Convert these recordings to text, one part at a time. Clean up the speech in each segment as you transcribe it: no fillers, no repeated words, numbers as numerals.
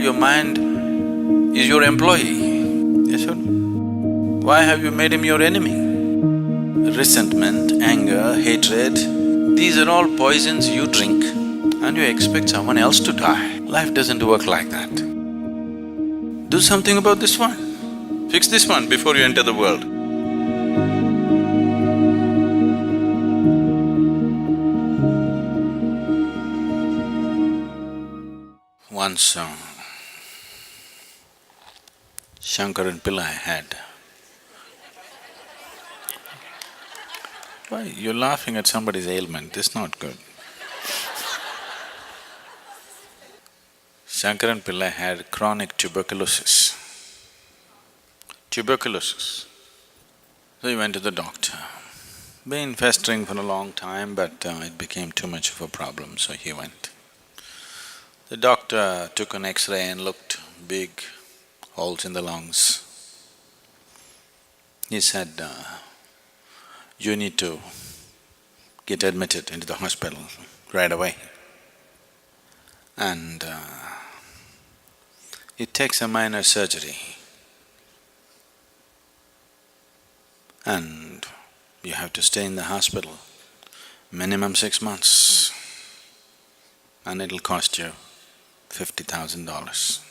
Your mind is your employee, yes or no? Why have you made him your enemy? Resentment, anger, hatred, these are all poisons you drink and you expect someone else to die. Life doesn't work like that. Do something about this one. Fix this one before you enter the world. Once Shankaran Pillai had… Why, you're laughing at somebody's ailment, it's not good. Shankaran Pillai had chronic tuberculosis. Tuberculosis. So he went to the doctor. Been festering for a long time, but it became too much of a problem, so he went. The doctor took an X-ray and looked, big holes in the lungs. He said, you need to get admitted into the hospital right away. And it takes a minor surgery. And you have to stay in the hospital minimum 6 months. And it'll cost you $50,000.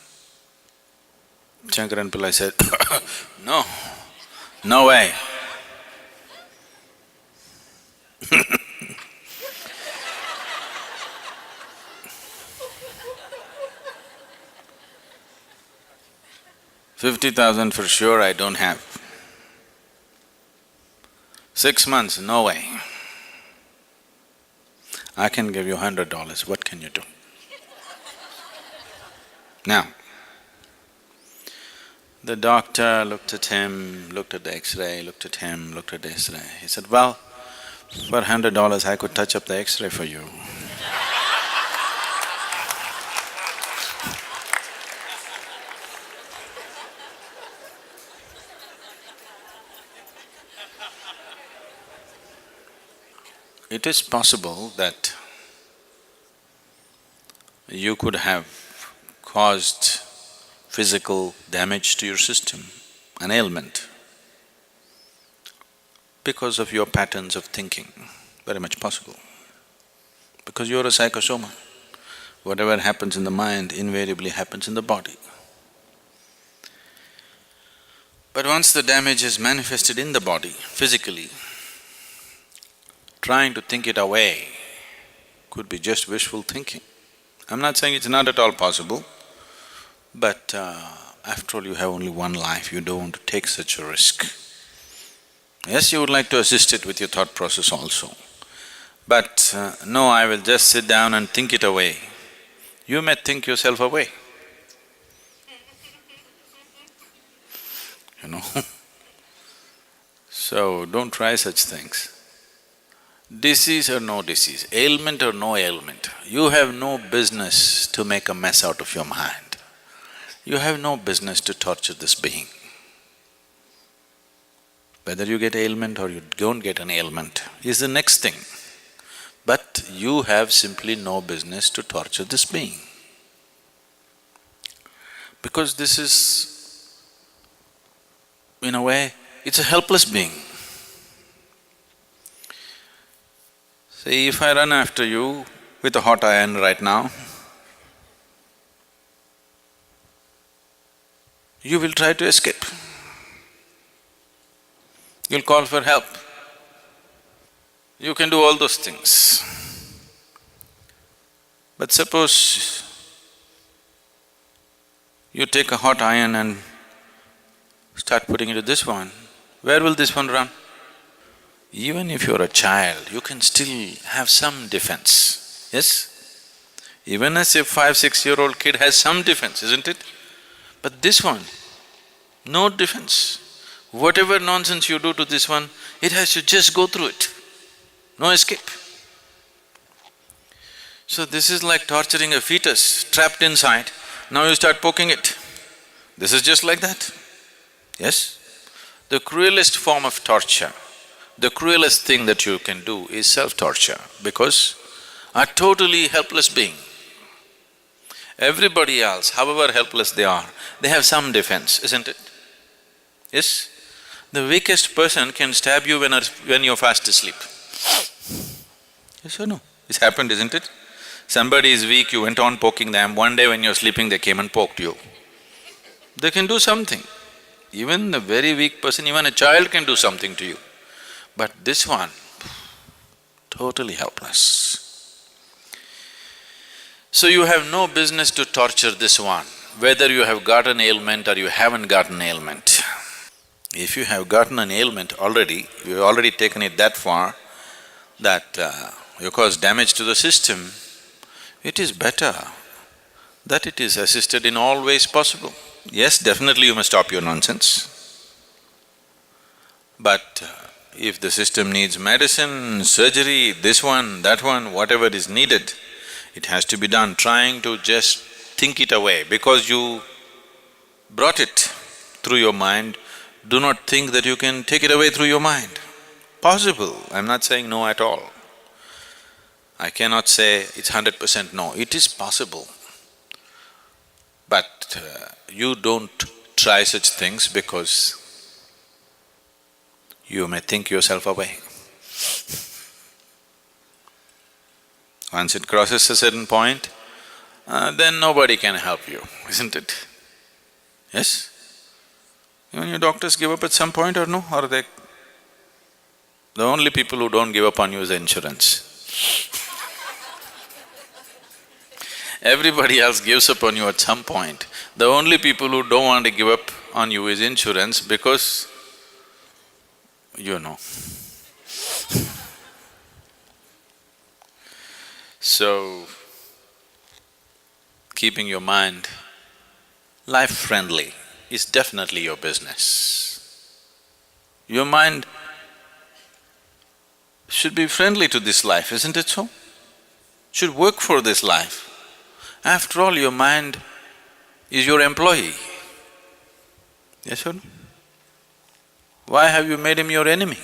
Shankaran Pillai said, no, no way. $50,000 for sure I don't have. 6 months, no way. I can give you $100, what can you do? Now, the doctor looked at him, looked at the X-ray, looked at him, looked at the X-ray. He said, well, for $100 I could touch up the X-ray for you. It is possible that you could have caused physical damage to your system, an ailment, because of your patterns of thinking, very much possible. Because you're a psychosoma, whatever happens in the mind invariably happens in the body. But once the damage is manifested in the body, physically, trying to think it away could be just wishful thinking. I'm not saying it's not at all possible, but after all you have only one life, you don't want to take such a risk. Yes, you would like to assist it with your thought process also, but no, I will just sit down and think it away. You may think yourself away, you know. So don't try such things. Disease or no disease, ailment or no ailment, you have no business to make a mess out of your mind. You have no business to torture this being. Whether you get ailment or you don't get an ailment is the next thing. But you have simply no business to torture this being. Because this is, in a way, it's a helpless being. See, if I run after you with a hot iron right now, you will try to escape. You'll call for help. You can do all those things. But suppose you take a hot iron and start putting it to this one, where will this one run? Even if you're a child, you can still have some defense, yes? Even as a 5-6-year-old kid has some defense, isn't it? But this one, no defense. Whatever nonsense you do to this one, it has to just go through it, no escape. So this is like torturing a fetus trapped inside, now you start poking it. This is just like that, yes? The cruelest form of torture, the cruelest thing that you can do is self-torture, because a totally helpless being Everybody else, however helpless they are, they have some defense, isn't it? Yes? The weakest person can stab you when you're fast asleep. Yes or no? It's happened, isn't it? Somebody is weak, you went on poking them, one day when you're sleeping they came and poked you. They can do something. Even a very weak person, even a child can do something to you. But this one, totally helpless. So you have no business to torture this one, whether you have got an ailment or you haven't got an ailment. If you have gotten an ailment already, you've already taken it that far that you cause damage to the system, it is better that it is assisted in all ways possible. Yes, definitely you must stop your nonsense. But if the system needs medicine, surgery, this one, that one, whatever is needed, it has to be done. Trying to just think it away because you brought it through your mind, do not think that you can take it away through your mind. Possible, I'm not saying no at all. I cannot say it's 100% no, it is possible. But you don't try such things because you may think yourself away. Once it crosses a certain point, then nobody can help you, isn't it? Yes? Even your doctors give up at some point or no? Or they… The only people who don't give up on you is the insurance. Everybody else gives up on you at some point. The only people who don't want to give up on you is insurance because you know. So, keeping your mind life-friendly is definitely your business. Your mind should be friendly to this life, isn't it so? Should work for this life. After all, your mind is your employee. Yes or no? Why have you made him your enemy?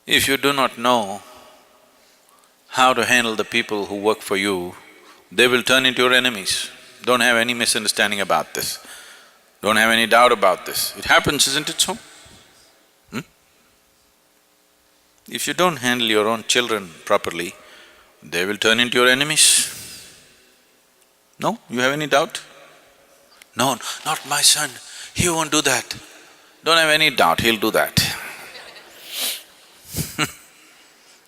If you do not know how to handle the people who work for you, they will turn into your enemies. Don't have any misunderstanding about this. Don't have any doubt about this. It happens, isn't it so? If you don't handle your own children properly, they will turn into your enemies. No? You have any doubt? No, not my son, he won't do that. Don't have any doubt, he'll do that.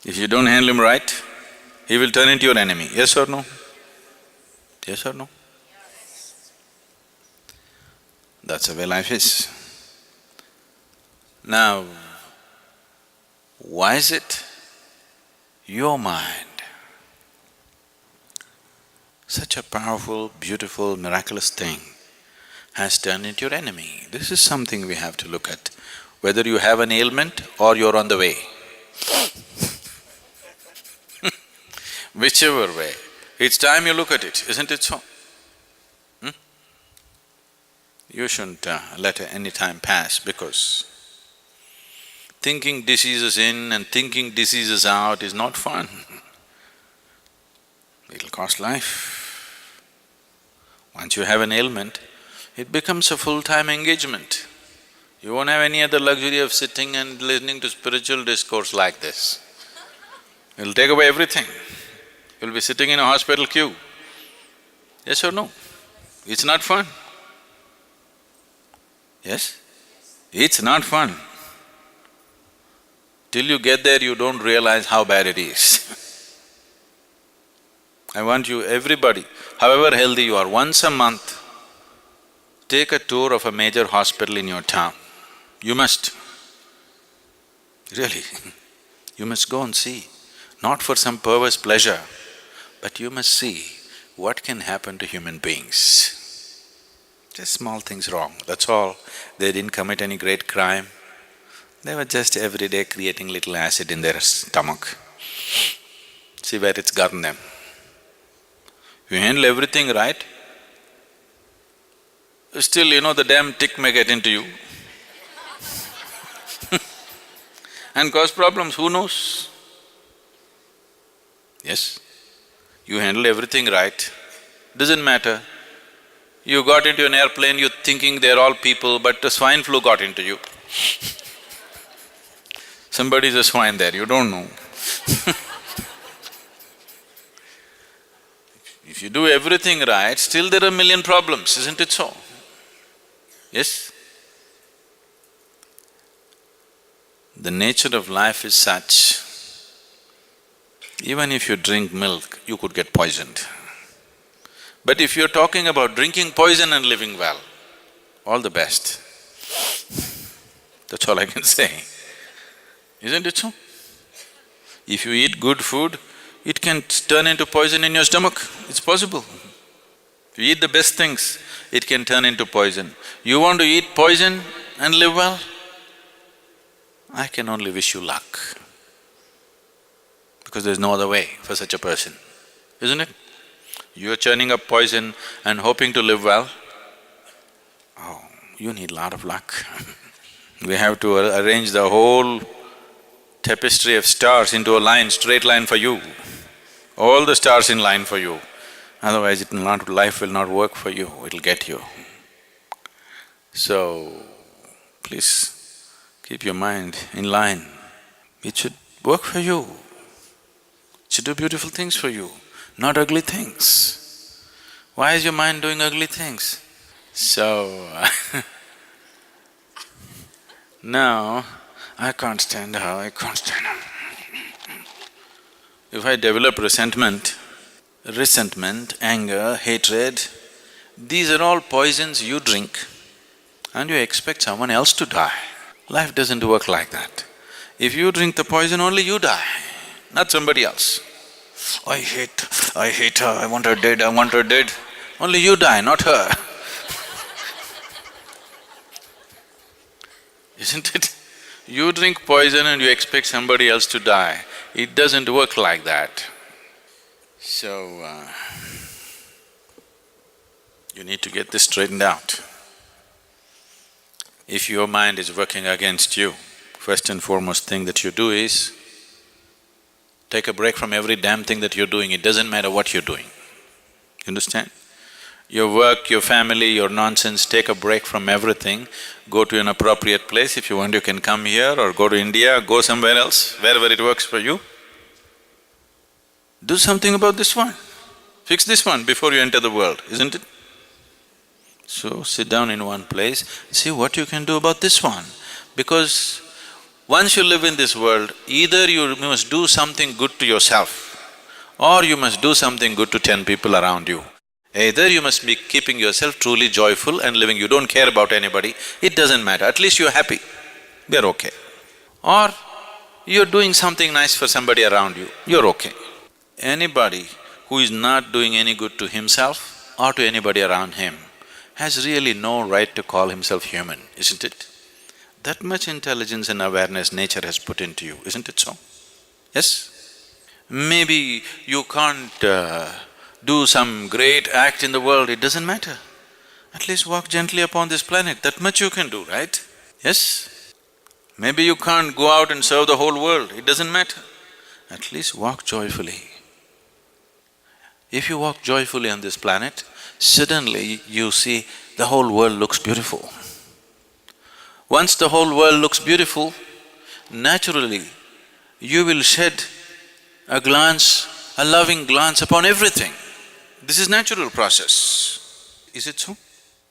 If you don't handle him right, he will turn into your enemy, yes or no? Yes or no? That's the way life is. Now, why is it your mind, such a powerful, beautiful, miraculous thing, has turned into your enemy? This is something we have to look at, whether you have an ailment or you're on the way. Whichever way, it's time you look at it, isn't it so? You shouldn't let any time pass because thinking diseases in and thinking diseases out is not fun. It'll cost life. Once you have an ailment, it becomes a full-time engagement. You won't have any other luxury of sitting and listening to spiritual discourse like this. It'll take away everything. You'll be sitting in a hospital queue. Yes or no? It's not fun. Yes? It's not fun. Till you get there, you don't realize how bad it is. I want you, everybody, however healthy you are, once a month, take a tour of a major hospital in your town. You must. Really, you must go and see. Not for some perverse pleasure, but you must see what can happen to human beings. Just small things wrong, that's all. They didn't commit any great crime. They were just every day creating little acid in their stomach. See where it's gotten them. If you handle everything right, still, the damn tick may get into you and cause problems, who knows? Yes? You handle everything right, doesn't matter. You got into an airplane, you're thinking they're all people, but the swine flu got into you. Somebody's a swine there, you don't know. If you do everything right, still there are a million problems, isn't it so? Yes? The nature of life is such, even if you drink milk, you could get poisoned. But if you're talking about drinking poison and living well, all the best. That's all I can say. Isn't it so? If you eat good food, it can turn into poison in your stomach, it's possible. If you eat the best things, it can turn into poison. You want to eat poison and live well? I can only wish you luck, because there's no other way for such a person, isn't it? You're churning up poison and hoping to live well, oh, you need a lot of luck. We have to arrange the whole tapestry of stars into a line, straight line for you. All the stars in line for you, otherwise life will not work for you, it'll get you. So, please keep your mind in line. It should work for you. It should do beautiful things for you, not ugly things. Why is your mind doing ugly things? So, now, I can't stand her, I can't stand her. If I develop resentment, anger, hatred, these are all poisons you drink and you expect someone else to die. Life doesn't work like that. If you drink the poison, only you die, not somebody else. I hate her, I want her dead, I want her dead. Only you die, not her. Isn't it? You drink poison and you expect somebody else to die. It doesn't work like that. So, you need to get this straightened out. If your mind is working against you, first and foremost thing that you do is take a break from every damn thing that you're doing, it doesn't matter what you're doing. You understand? Your work, your family, your nonsense, take a break from everything, go to an appropriate place. If you want, you can come here or go to India, go somewhere else, wherever it works for you. Do something about this one. Fix this one before you enter the world, isn't it? So, sit down in one place, see what you can do about this one. Because once you live in this world, either you must do something good to yourself or you must do something good to 10 people around you. Either you must be keeping yourself truly joyful and living, you don't care about anybody, it doesn't matter, at least you're happy, we're okay. Or you're doing something nice for somebody around you, you're okay. Anybody who is not doing any good to himself or to anybody around him has really no right to call himself human, isn't it? That much intelligence and awareness nature has put into you, isn't it so? Yes? Maybe you can't do some great act in the world, it doesn't matter. At least walk gently upon this planet, that much you can do, right? Yes? Maybe you can't go out and serve the whole world, it doesn't matter. At least walk joyfully. If you walk joyfully on this planet, suddenly you see the whole world looks beautiful. Once the whole world looks beautiful, naturally you will shed a glance, a loving glance upon everything. This is natural process. Is it so?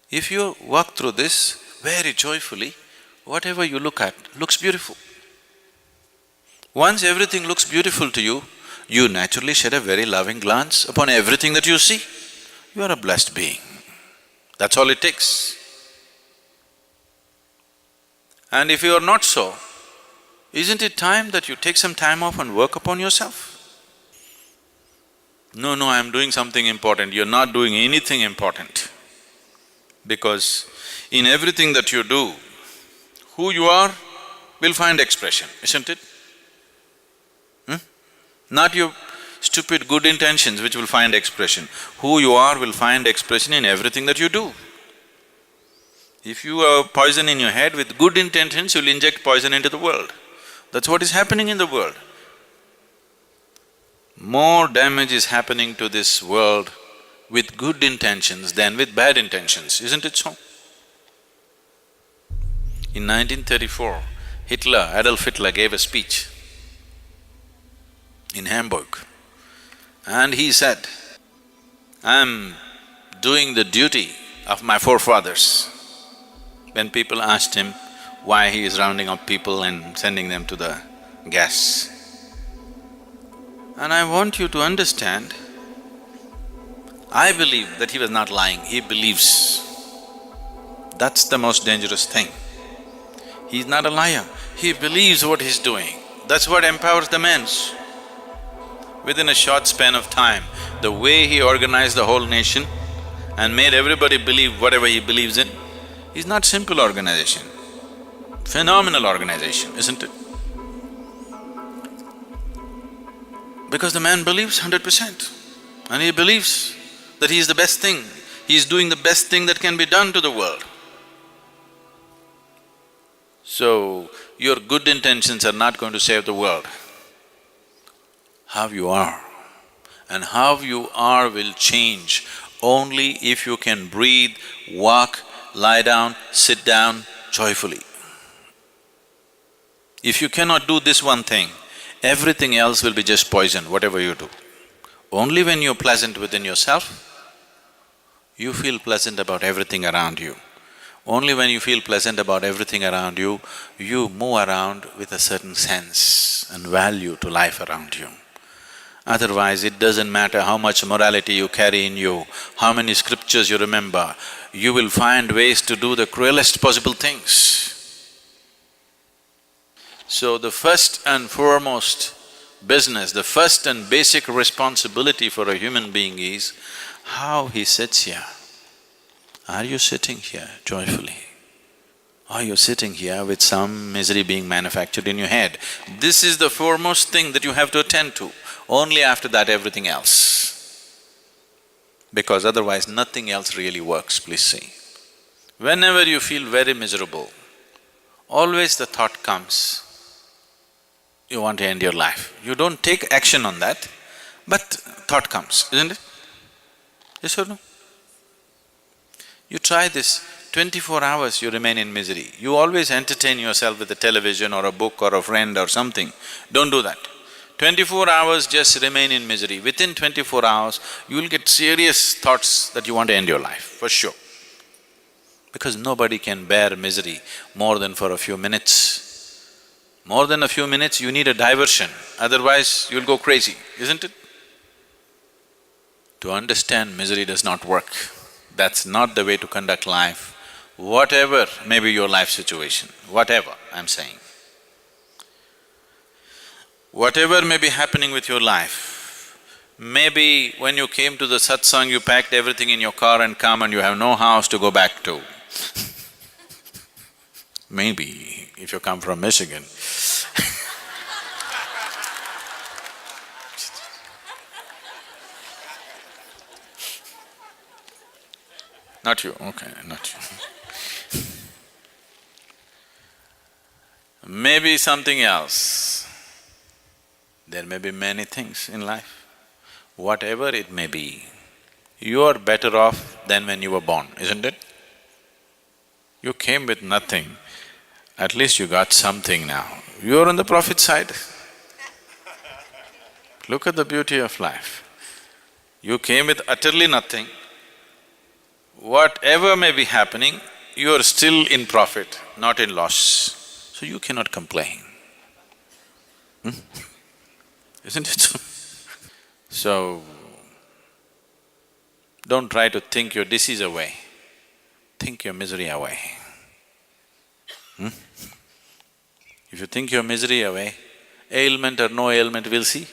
If you walk through this very joyfully, whatever you look at looks beautiful. Once everything looks beautiful to you, you naturally shed a very loving glance upon everything that you see. You are a blessed being. That's all it takes. And if you are not so, isn't it time that you take some time off and work upon yourself? No, I'm doing something important, you're not doing anything important. Because in everything that you do, who you are will find expression, isn't it? Not your stupid good intentions which will find expression. Who you are will find expression in everything that you do. If you have poison in your head with good intentions, you'll inject poison into the world. That's what is happening in the world. More damage is happening to this world with good intentions than with bad intentions, isn't it so? In 1934, Adolf Hitler gave a speech in Hamburg and he said, "I'm doing the duty of my forefathers." When people asked him why he is rounding up people and sending them to the gas. And I want you to understand, I believe that he was not lying, he believes. That's the most dangerous thing. He's not a liar, he believes what he's doing. That's what empowers the men. Within a short span of time, the way he organized the whole nation and made everybody believe whatever he believes in, is not simple organization, phenomenal organization, isn't it? Because the man believes 100% and he believes that he is the best thing, he is doing the best thing that can be done to the world. So, your good intentions are not going to save the world. How you are, and how you are will change only if you can breathe, walk, lie down, sit down joyfully. If you cannot do this one thing, everything else will be just poison, whatever you do. Only when you're pleasant within yourself, you feel pleasant about everything around you. Only when you feel pleasant about everything around you, you move around with a certain sense and value to life around you. Otherwise, it doesn't matter how much morality you carry in you, how many scriptures you remember, you will find ways to do the cruelest possible things. So the first and foremost business, the first and basic responsibility for a human being is how he sits here. Are you sitting here joyfully? Are you sitting here with some misery being manufactured in your head? This is the foremost thing that you have to attend to. Only after that everything else. Because otherwise nothing else really works, please see. Whenever you feel very miserable, always the thought comes, you want to end your life. You don't take action on that, but thought comes, isn't it? Yes or no? You try this, 24 hours you remain in misery. You always entertain yourself with a television or a book or a friend or something. Don't do that. 24 hours just remain in misery. Within 24 hours, you will get serious thoughts that you want to end your life, for sure. Because nobody can bear misery more than for a few minutes. More than a few minutes, you need a diversion, otherwise you'll go crazy, isn't it? To understand misery does not work. That's not the way to conduct life, whatever may be your life situation, whatever I'm saying. Whatever may be happening with your life, maybe when you came to the satsang, you packed everything in your car and come and you have no house to go back to. Maybe, if you come from Michigan. Not you, okay, not you. Maybe something else. There may be many things in life. Whatever it may be, you are better off than when you were born, isn't it? You came with nothing, at least you got something now. You're on the profit side. Look at the beauty of life. You came with utterly nothing. Whatever may be happening, you are still in profit, not in loss. So you cannot complain. Isn't it so? So, don't try to think your disease away, think your misery away. If you think your misery away, ailment or no ailment, we'll see.